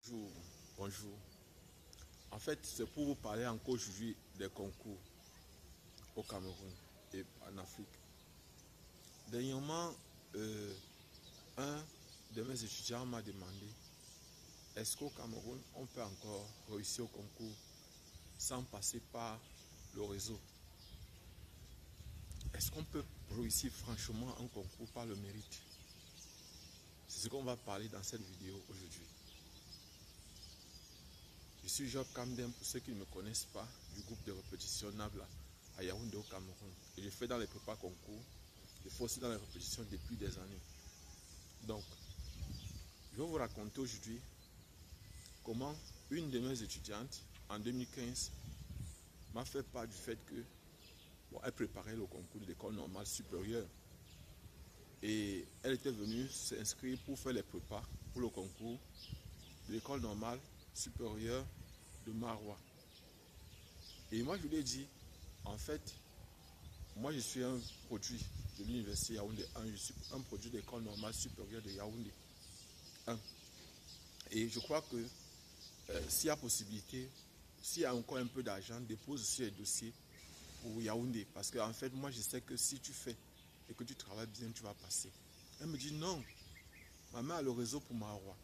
Bonjour, bonjour. En fait, c'est pour vous parler encore aujourd'hui des concours au Cameroun et en Afrique. Dernièrement, un de mes étudiants m'a demandé est-ce qu'au Cameroun, on peut encore réussir au concours sans passer par le réseau? Est-ce qu'on peut réussir franchement un concours par le mérite? C'est ce qu'on va parler dans cette vidéo aujourd'hui. Je suis Job Kamden, pour ceux qui ne me connaissent pas, du groupe de répétition Nabla à Yaoundé au Cameroun. Et je fais dans les prépas concours, je fais aussi dans les répétitions depuis des années. Donc, je vais vous raconter aujourd'hui comment une de mes étudiantes, en 2015, m'a fait part du fait que elle préparait le concours de l'école normale supérieure. Et elle était venue s'inscrire pour faire les prépas pour le concours de l'école normale supérieure de Maroua. Et moi, je lui ai dit, en fait, moi, je suis un produit de l'université Yaoundé 1, je suis un produit de l'école normale supérieure de Yaoundé 1. Et je crois que s'il y a possibilité, s'il y a encore un peu d'argent, dépose aussi les dossiers pour Yaoundé. Parce que en fait, moi, je sais que si tu fais et que tu travailles bien, tu vas passer. Elle me dit non, ma mère a le réseau pour Maroua.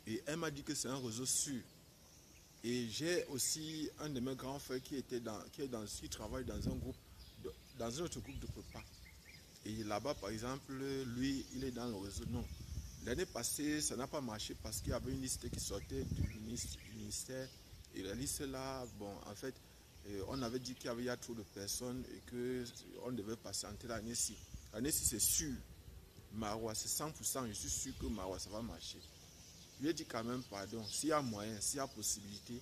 Et elle m'a dit que c'est un réseau sûr. Et j'ai aussi un de mes grands frères qui travaille dans un groupe, dans un autre groupe de prépa. Et là-bas, par exemple, lui, il est dans le réseau. Non. L'année passée, ça n'a pas marché parce qu'il y avait une liste qui sortait du ministère. Et la liste là, bon, en fait, on avait dit qu'il y avait trop de personnes et qu'on devait patienter l'année-ci. L'année-ci, c'est sûr. Maroua, c'est 100%. Je suis sûr que Maroua, ça va marcher. Je lui ai dit quand même, pardon, s'il y a moyen, s'il y a possibilité,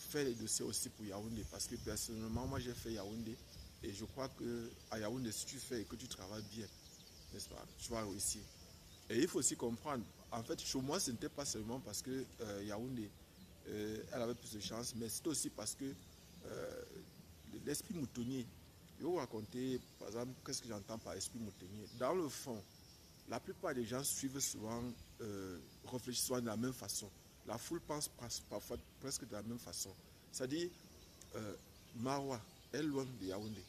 fais les dossiers aussi pour Yaoundé. Parce que personnellement, moi, j'ai fait Yaoundé. Et je crois qu'à Yaoundé, si tu fais et que tu travailles bien, n'est-ce pas, tu vas réussir. Et il faut aussi comprendre, en fait, chez moi, ce n'était pas seulement parce que Yaoundé, elle avait plus de chance, mais c'était aussi parce que l'esprit moutonnier. Je vais vous raconter, par exemple, qu'est-ce que j'entends par esprit moutonnier. Dans le fond, la plupart des gens suivent souvent, réfléchissent souvent de la même façon. La foule pense parfois presque de la même façon. C'est-à-dire, Maroua est loin de Yaoundé.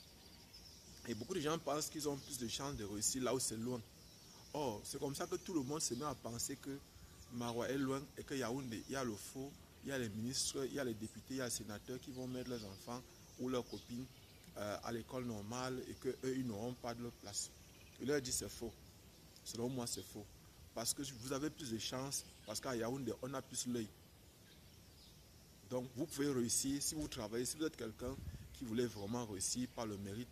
Et beaucoup de gens pensent qu'ils ont plus de chances de réussir là où c'est loin. Or, c'est comme ça que tout le monde se met à penser que Maroua est loin et que Yaoundé, il y a le faux, il y a les ministres, il y a les députés, il y a les sénateurs qui vont mettre leurs enfants ou leurs copines à l'école normale et qu'eux, ils n'auront pas de leur place. Je leur dis c'est faux. Selon moi, c'est faux. Parce que vous avez plus de chances, parce qu'à Yaoundé, on a plus l'œil. Donc, vous pouvez réussir si vous travaillez, si vous êtes quelqu'un qui voulait vraiment réussir par le mérite,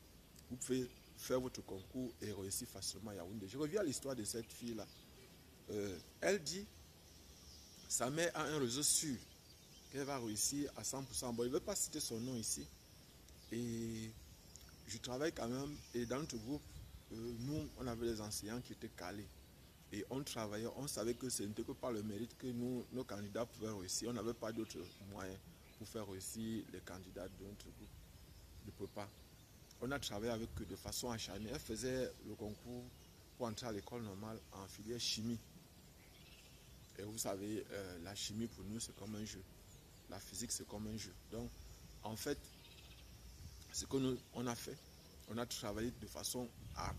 vous pouvez faire votre concours et réussir facilement à Yaoundé. Je reviens à l'histoire de cette fille-là. Elle dit, sa mère a un réseau sûr, qu'elle va réussir à 100%. Bon, je ne vais pas citer son nom ici. Et je travaille quand même, et dans notre groupe, nous, on avait des enseignants qui étaient calés. Et on travaillait, on savait que ce n'était que par le mérite que nos candidats pouvaient réussir. On n'avait pas d'autres moyens pour faire réussir les candidats de notre groupe de prépa. On a travaillé avec eux de façon acharnée. Elle faisait le concours pour entrer à l'école normale en filière chimie. Et vous savez, la chimie pour nous, c'est comme un jeu. La physique, c'est comme un jeu. Donc, en fait, ce qu'on a fait, on a travaillé de façon hard.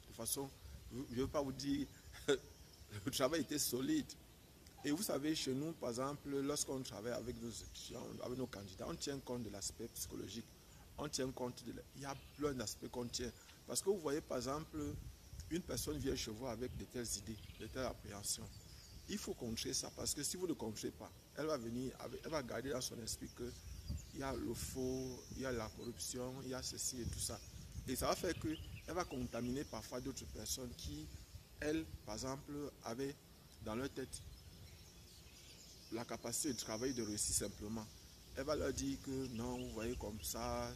De façon, je ne veux pas vous dire, le travail était solide. Et vous savez, chez nous, par exemple, lorsqu'on travaille avec nos étudiants, avec nos candidats, on tient compte de l'aspect psychologique. On tient compte il y a plein d'aspects qu'on tient. Parce que vous voyez, par exemple, une personne vient chez vous avec de telles idées, de telles appréhensions. Il faut contrer ça, parce que si vous ne contrez pas, elle va venir, elle va garder dans son esprit qu'il y a le faux, il y a la corruption, il y a ceci et tout ça. Et ça va faire qu'elle va contaminer parfois d'autres personnes qui, elles, par exemple, avaient dans leur tête la capacité de travailler, de réussir simplement. Elle va leur dire que non, vous voyez comme ça,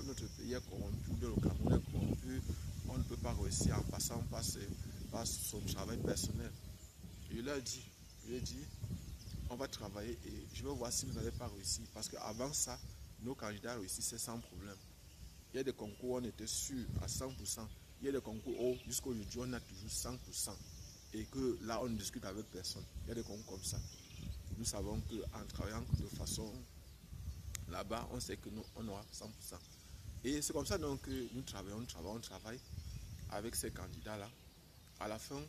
notre pays est corrompu, le Cameroun est corrompu, on ne peut pas réussir en passant par son travail personnel. Je leur dis, on va travailler et je vais voir si vous n'allez pas réussir. Parce qu'avant ça, nos candidats réussissaient sans problème. Il y a des concours où on était sûr à 100%. Il y a des concours où jusqu'à aujourd'hui on a toujours 100%. Et que là on ne discute avec personne. Il y a des concours comme ça. nous savons qu'en travaillant de façon là-bas, on sait que nous, on aura 100%. Et c'est comme ça donc que nous travaillons, on travaille avec ces candidats-là. À la fin,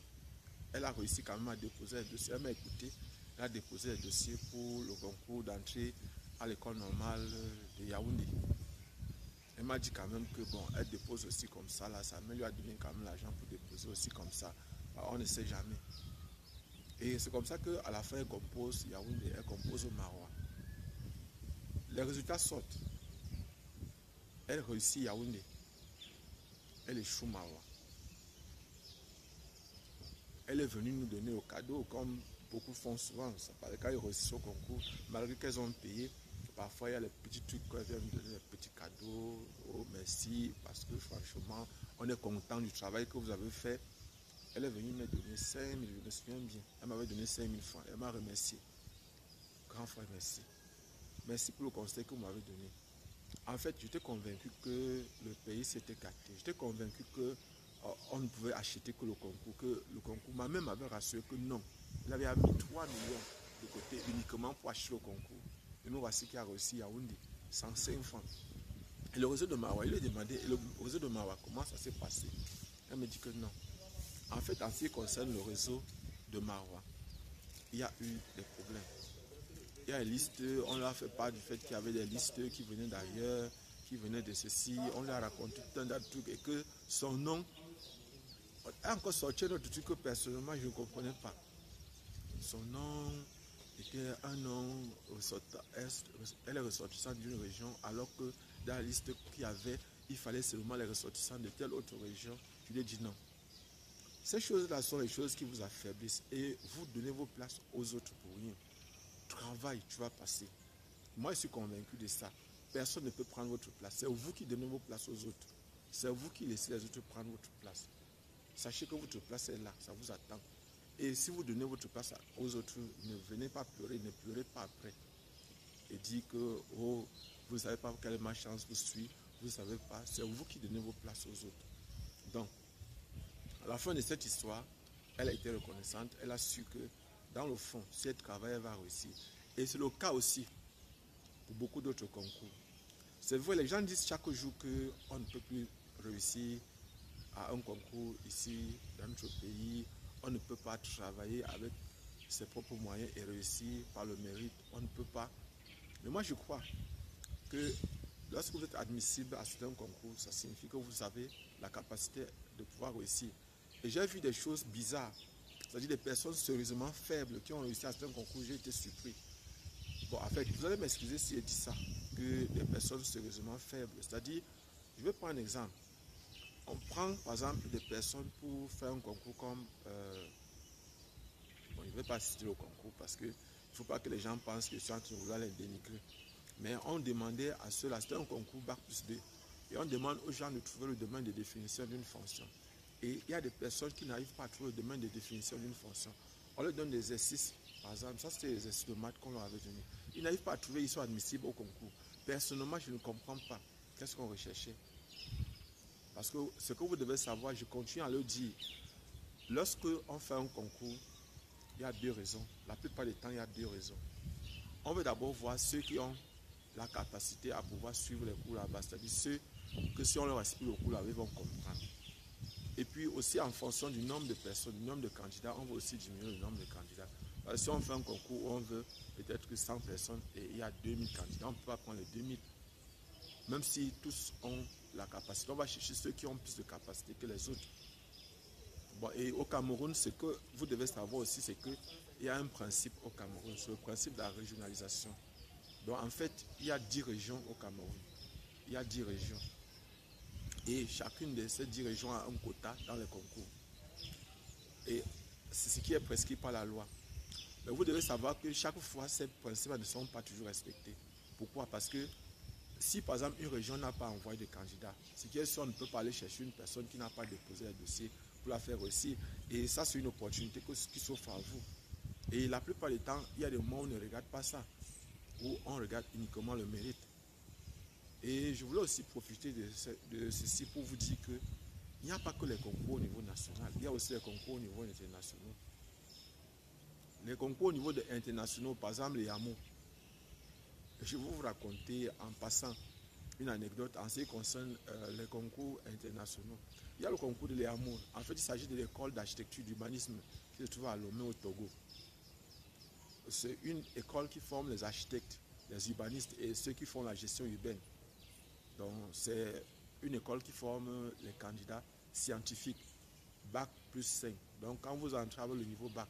elle a réussi quand même à déposer un dossier. Elle m'a écouté, elle a déposé un dossier pour le concours d'entrée à l'école normale de Yaoundé. Elle m'a dit quand même que bon, elle dépose aussi comme ça, là, ça lui a donné quand même l'argent pour déposer aussi comme ça. Alors, on ne sait jamais. Et c'est comme ça qu'à la fin, elle compose Yaoundé, elle compose au Marois. Les résultats sortent. Elle réussit Yaoundé. Elle échoue Marois. Elle est venue nous donner au cadeau, comme beaucoup font souvent. Ça paraît quand ils réussissent au concours, malgré qu'elles ont payé. Parfois, il y a les petits trucs qu'elles viennent nous donner, les petits cadeaux. Oh, merci, parce que franchement, on est content du travail que vous avez fait. Elle est venue me donner 5 000, je me souviens bien. Elle m'avait donné 5 000 francs. Elle m'a remercié. Grand frère, merci. Merci pour le conseil que vous m'avez donné. En fait, j'étais convaincu que le pays s'était gâté. J'étais convaincu que on ne pouvait acheter que le concours. Ma mère m'avait rassuré que non. Il avait mis 3 millions de côté uniquement pour acheter le concours. Et nous voici qui a réussi Yaoundé, 105 francs. Et le réseau de Marois, il lui a demandé, le réseau de Marois, comment ça s'est passé? Elle me dit que non. En fait, en ce qui concerne le réseau de Marois, il y a eu des problèmes. Il y a des listes, on leur a fait part du fait qu'il y avait des listes qui venaient d'ailleurs, qui venaient de ceci, on leur a raconté tout un tas de trucs et que son nom a encore sorti un autre truc que personnellement je ne comprenais pas. Son nom était un nom ressortissant, elle est ressortissante d'une région alors que dans la liste qu'il y avait, il fallait seulement les ressortissants de telle autre région. Je lui ai dit non. Ces choses-là sont les choses qui vous affaiblissent et vous donnez vos places aux autres pour rien. Travail, tu vas passer. Moi, je suis convaincu de ça. Personne ne peut prendre votre place. C'est vous qui donnez vos places aux autres. C'est vous qui laissez les autres prendre votre place. Sachez que votre place est là, ça vous attend. Et si vous donnez votre place aux autres, ne venez pas pleurer, ne pleurez pas après. Et dire que oh, vous ne savez pas quelle malchance vous suit, vous ne savez pas. C'est vous qui donnez vos places aux autres. Donc, à la fin de cette histoire, elle a été reconnaissante. Elle a su que, dans le fond, si elle travaille, elle va réussir. Et c'est le cas aussi pour beaucoup d'autres concours. C'est vrai, les gens disent chaque jour qu'on ne peut plus réussir à un concours ici, dans notre pays. On ne peut pas travailler avec ses propres moyens et réussir par le mérite. On ne peut pas. Mais moi, je crois que lorsque vous êtes admissible à certains concours, ça signifie que vous avez la capacité de pouvoir réussir. Et j'ai vu des choses bizarres, c'est-à-dire des personnes sérieusement faibles qui ont réussi à certains concours. J'ai été surpris. Bon, en fait, vous allez m'excuser si je dis ça, que des personnes sérieusement faibles. C'est-à-dire, je vais prendre un exemple. On prend par exemple des personnes pour faire un concours comme... bon, je ne vais pas citer le concours parce qu'il ne faut pas que les gens pensent que je suis en train de vouloir les dénigrer. Mais on demandait à ceux-là, c'était un concours Bac plus 2. Et on demande aux gens de trouver le domaine de définition d'une fonction. Et il y a des personnes qui n'arrivent pas à trouver le domaine de définition d'une fonction. On leur donne des exercices. Par exemple, ça c'était les exercices de maths qu'on leur avait donné. Ils n'arrivent pas à trouver, ils sont admissibles au concours. Personnellement, je ne comprends pas. Qu'est-ce qu'on recherchait? Parce que ce que vous devez savoir, je continue à le dire. Lorsque on fait un concours, il y a deux raisons. La plupart du temps, il y a deux raisons. On veut d'abord voir ceux qui ont la capacité à pouvoir suivre les cours là-bas. C'est-à-dire ceux que si on leur explique le cours là-bas, ils vont comprendre. Et puis aussi en fonction du nombre de personnes, du nombre de candidats, on veut aussi diminuer le nombre de candidats. Parce que si on fait un concours où on veut peut-être que 100 personnes et il y a 2000 candidats, on ne peut pas prendre les 2000. Même si tous ont la capacité, on va chercher ceux qui ont plus de capacité que les autres. Bon, et au Cameroun, ce que vous devez savoir aussi, c'est qu'il y a un principe au Cameroun, c'est le principe de la régionalisation. Donc en fait, il y a 10 régions au Cameroun. Il y a 10 régions. Et chacune de ces 10 régions a un quota dans les concours. Et c'est ce qui est prescrit par la loi. Mais vous devez savoir que chaque fois, ces principes ne sont pas toujours respectés. Pourquoi? Parce que si par exemple une région n'a pas envoyé de candidats, ce qui est sûr, on ne peut pas aller chercher une personne qui n'a pas déposé un dossier pour la faire réussir. Et ça, c'est une opportunité qui s'offre à vous. Et la plupart du temps, il y a des moments où on ne regarde pas ça, où on regarde uniquement le mérite. Et je voulais aussi profiter de ceci pour vous dire qu'il n'y a pas que les concours au niveau national, il y a aussi les concours au niveau international. Les concours au niveau internationaux, par exemple les hameaux, je vais vous raconter en passant une anecdote en ce qui concerne les concours internationaux. Il y a le concours de les hameaux. En fait, il s'agit de l'école d'architecture d'humanisme qui se trouve à Lomé au Togo. C'est une école qui forme les architectes, les urbanistes et ceux qui font la gestion urbaine. Donc, c'est une école qui forme les candidats scientifiques, bac plus 5. Donc, quand vous entrez avec le niveau bac,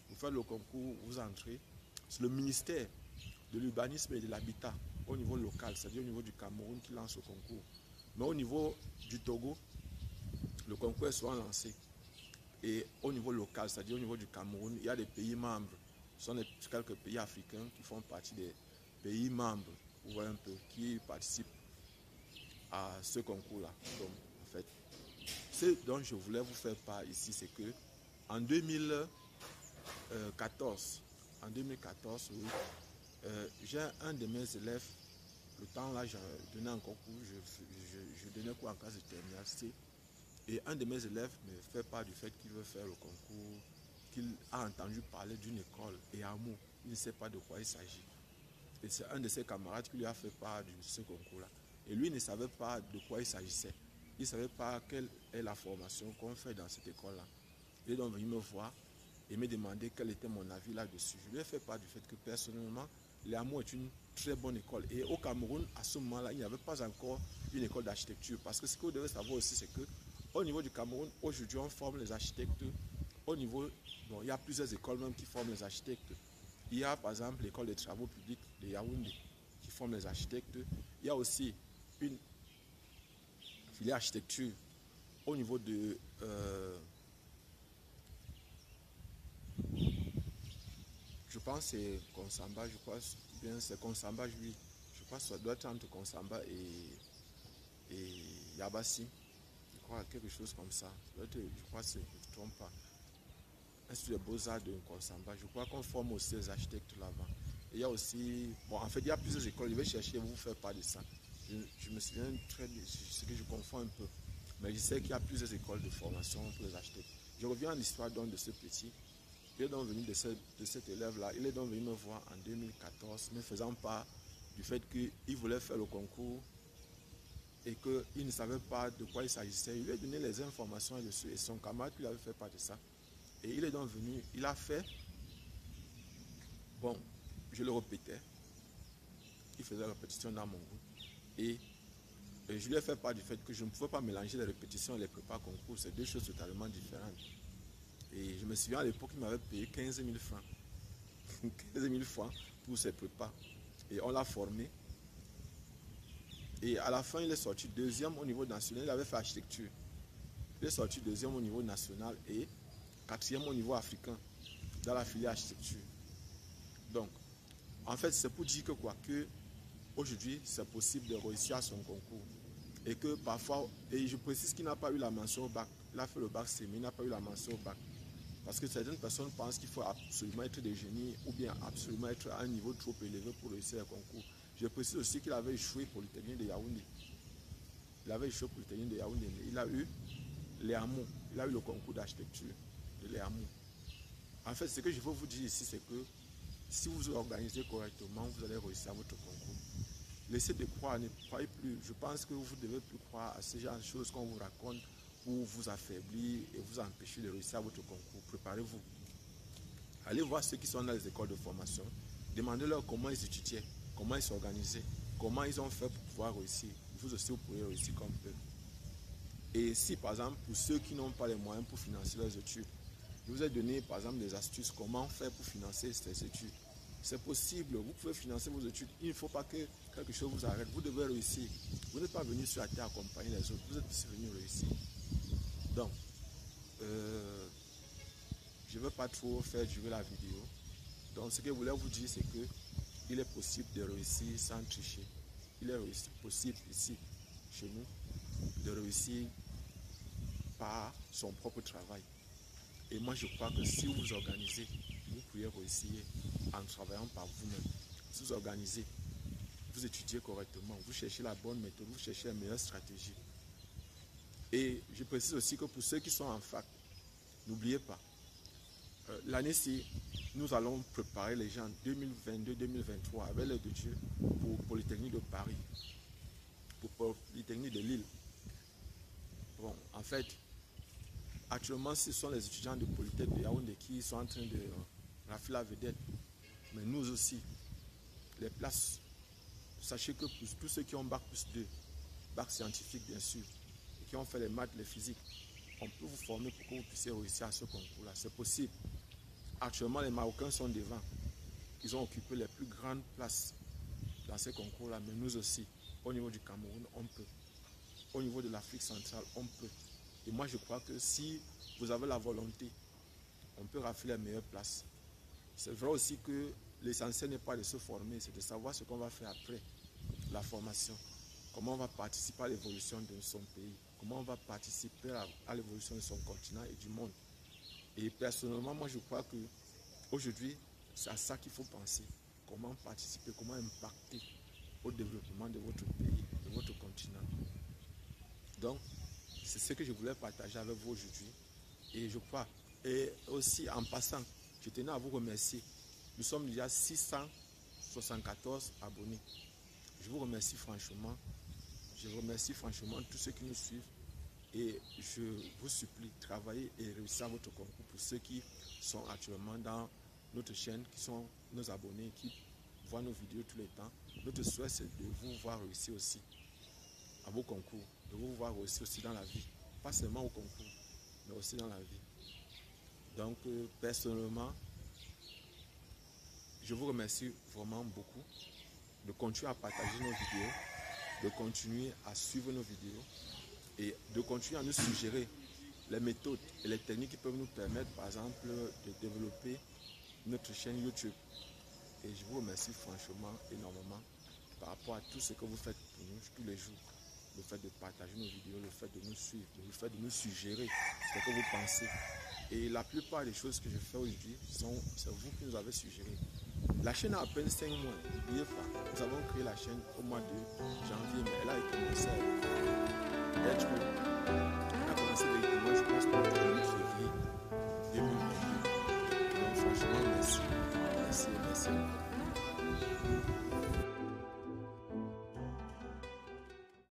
vous faites le concours, vous entrez. C'est le ministère de l'urbanisme et de l'habitat au niveau local, c'est-à-dire au niveau du Cameroun qui lance le concours. Mais au niveau du Togo, le concours est souvent lancé. Et au niveau local, c'est-à-dire au niveau du Cameroun, il y a des pays membres. Ce sont quelques pays africains qui font partie des pays membres, vous voyez un peu, qui participent à ce concours-là. Donc, en fait, ce dont je voulais vous faire part ici, c'est que en 2014, oui, j'ai un de mes élèves, le temps là, je donnais un concours, je donnais cours en classe de terminale C, et un de mes élèves me fait part du fait qu'il veut faire le concours, qu'il a entendu parler d'une école et amour, il ne sait pas de quoi il s'agit. Et c'est un de ses camarades qui lui a fait part de ce concours-là. Et lui ne savait pas de quoi il s'agissait. Il ne savait pas quelle est la formation qu'on fait dans cette école-là. Il est donc venu me voir et me demander quel était mon avis là-dessus. Je lui ai fait part du fait que personnellement, l'AMO est une très bonne école. Et au Cameroun, à ce moment-là, il n'y avait pas encore une école d'architecture. Parce que ce que vous devez savoir aussi, c'est que au niveau du Cameroun, aujourd'hui, on forme les architectes. Au niveau, bon, il y a plusieurs écoles même qui forment les architectes. Il y a par exemple l'école des travaux publics de Yaoundé qui forme les architectes. Il y a aussi une filière architecture au niveau de je pense que c'est Konsamba, je crois bien c'est Konsamba, oui. Je crois que ça doit être entre Konsamba et Yabassi. Je crois quelque chose comme ça. Je crois que je ne me trompe pas. Institut des Beaux-Arts de Konsamba. Je crois qu'on forme aussi les architectes là-bas. Et il y a aussi, bon, en fait, il y a plusieurs écoles. Je vais chercher, vous faire part de ça. Je me souviens très bien, ce que je confonds un peu. Mais je sais qu'il y a plusieurs écoles de formation pour les architectes. Je reviens à l'histoire donc de ce petit. Il est donc venu de cet élève-là. Il est donc venu me voir en 2014, me faisant part du fait qu'il voulait faire le concours et qu'il ne savait pas de quoi il s'agissait. Il lui a donné les informations là-dessus et son camarade lui avait fait part de ça. Et il est donc venu, il a fait, bon, je le répétais, il faisait la répétition dans mon groupe. Et je lui ai fait part du fait que je ne pouvais pas mélanger les répétitions et les prépas concours, c'est deux choses totalement différentes. Et je me souviens à l'époque, il m'avait payé 15 000 francs. 15 000 francs pour ses prépas. Et on l'a formé. Et à la fin, il est sorti deuxième au niveau national. Il avait fait architecture. Il est sorti deuxième au niveau national et quatrième au niveau africain dans la filière architecture. Donc, en fait, c'est pour dire que quoi, que aujourd'hui, c'est possible de réussir à son concours. Et que parfois, et je précise qu'il n'a pas eu la mention au bac. Il a fait le bac C, mais il n'a pas eu la mention au bac. Parce que certaines personnes pensent qu'il faut absolument être des génies ou bien absolument être à un niveau trop élevé pour réussir le concours. Je précise aussi qu'il avait échoué pour le Polytechnique de Yaoundé. Il avait échoué pour le Polytechnique de Yaoundé, mais il a eu les hameaux. Il a eu le concours d'architecture de les hameaux. En fait, ce que je veux vous dire ici, c'est que si vous vous organisez correctement, vous allez réussir à votre concours. Laissez de croire, ne croyez plus. Je pense que vous ne devez plus croire à ce genre de choses qu'on vous raconte pour vous affaiblir et vous empêcher de réussir à votre concours. Préparez-vous. Allez voir ceux qui sont dans les écoles de formation. Demandez-leur comment ils étudiaient, comment ils s'organisaient, comment ils ont fait pour pouvoir réussir. Vous aussi, vous pourrez réussir comme eux. Et si, par exemple, pour ceux qui n'ont pas les moyens pour financer leurs études, je vous ai donné, par exemple, des astuces, comment faire pour financer ces études. C'est possible, vous pouvez financer vos études. Il ne faut pas que quelque chose vous arrête. Vous devez réussir. Vous n'êtes pas venu sur la terre accompagner les autres. Vous êtes aussi venu réussir. Donc, je ne veux pas trop faire durer la vidéo. Donc, ce que je voulais vous dire, c'est que il est possible de réussir sans tricher. Il est possible ici, chez nous, de réussir par son propre travail. Et moi, je crois que si vous vous organisez, vous pouvez réussir en travaillant par vous-même. Si vous organisez, vous étudiez correctement, vous cherchez la bonne méthode, vous cherchez la meilleure stratégie. Et je précise aussi que pour ceux qui sont en fac, n'oubliez pas, l'année-ci, nous allons préparer les gens 2022-2023 avec l'aide de Dieu pour Polytechnique de Paris, pour Polytechnique de Lille. Bon, en fait, actuellement, ce sont les étudiants de Polytechnique de Yaoundé qui sont en train de rafler la vedette. Mais nous aussi, les places, sachez que pour tous ceux qui ont bac plus 2, bac scientifique bien sûr, et qui ont fait les maths, les physiques, on peut vous former pour que vous puissiez réussir à ce concours-là. C'est possible. Actuellement, les Marocains sont devant. Ils ont occupé les plus grandes places dans ces concours-là, mais nous aussi, au niveau du Cameroun, on peut. Au niveau de l'Afrique centrale, on peut. Et moi, je crois que si vous avez la volonté, on peut rafler les meilleures places. C'est vrai aussi que l'essentiel n'est pas de se former, c'est de savoir ce qu'on va faire après la formation. Comment on va participer à l'évolution de son pays, comment on va participer à l'évolution de son continent et du monde. Et personnellement, moi je crois qu'aujourd'hui, c'est à ça qu'il faut penser. Comment participer, comment impacter au développement de votre pays, de votre continent. Donc, c'est ce que je voulais partager avec vous aujourd'hui. Et je crois, et aussi en passant, je tenais à vous remercier. Nous sommes déjà 674 abonnés. Je vous remercie franchement. Je remercie franchement tous ceux qui nous suivent. Et je vous supplie, travaillez et réussissez votre concours pour ceux qui sont actuellement dans notre chaîne, qui sont nos abonnés, qui voient nos vidéos tous les temps. Notre souhait, c'est de vous voir réussir aussi à vos concours, de vous voir réussir aussi dans la vie. Pas seulement au concours, mais aussi dans la vie. Donc, personnellement, je vous remercie vraiment beaucoup de continuer à partager nos vidéos, de continuer à suivre nos vidéos et de continuer à nous suggérer les méthodes et les techniques qui peuvent nous permettre, par exemple, de développer notre chaîne YouTube. Et je vous remercie franchement énormément par rapport à tout ce que vous faites pour nous tous les jours. Le fait de partager nos vidéos, le fait de nous suivre, le fait de nous suggérer ce que vous pensez. Et la plupart des choses que je fais aujourd'hui, c'est vous qui nous avez suggéré. La chaîne a à peine 5 mois, n'oubliez pas. Nous avons créé la chaîne au mois de janvier, mais elle a commencé d'être. Elle a commencé directement, je pense, pour le 1er février 2022. Donc franchement, merci. Merci, merci.